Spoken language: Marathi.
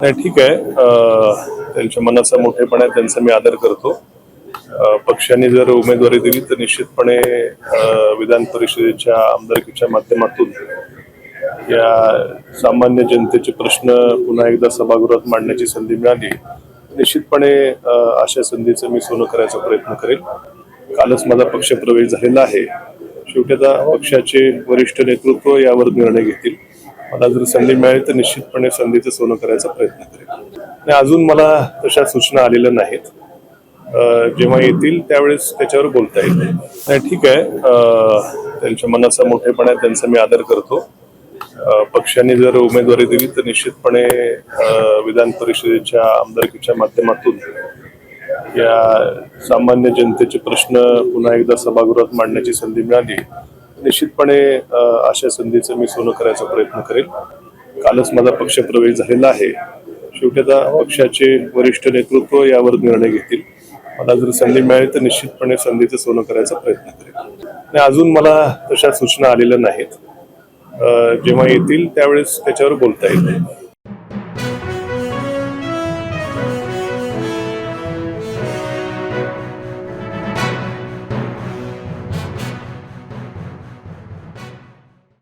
नाही, ठीक आहे. त्यांच्या मनाचा मोठेपणा आहे, त्यांचा मी आदर करतो. पक्षाने जर उमेदवारी दिली तर निश्चितपणे विधान परिषदेच्या आमदारकीच्या माध्यमातून या सामान्य जनतेचे प्रश्न पुन्हा एकदा सभागृहात मांडण्याची संधी मिळाली. निश्चितपणे अशा संधीचं मी सोनं करायचा प्रयत्न करेल. कालच माझा पक्ष प्रवेश झालेला आहे. शेवटी आता पक्षाचे वरिष्ठ नेतृत्व यावर निर्णय घेतील. मला जर संधी मिळाली तर निश्चितपणे संधीचं सोनं करायचा प्रयत्न करेल. आणि अजून मला तशा सूचना आलेल्या नाहीत. जेव्हा येतील त्यावेळेस त्याच्यावर बोलता येईल. नाही, ठीक आहे. त्यांच्या मनाचा मोठेपणा आहे, त्यांचा मी आदर करतो. पक्षाने जर उमेदवारी दिली तर निश्चितपणे विधान परिषदेच्या आमदारकीच्या माध्यमातून या सामान्य जनतेचे प्रश्न पुन्हा एकदा सभागृहात मांडण्याची संधी मिळाली. निश्चितपणे अशा संधीचं मी सोनं करायचा प्रयत्न करेल. कालच माझा पक्ष प्रवेश झालेला आहे. शेवटी आता पक्षाचे वरिष्ठ नेतृत्व यावर निर्णय घेतील. मला जर संधी मिळाली तर निश्चितपणे संधीचं सोनं करायचा प्रयत्न करेल. आणि अजून मला तशा सूचना आलेल्या नाहीत. जेव्हा येतील त्यावेळेस त्याच्यावर बोलता येईल.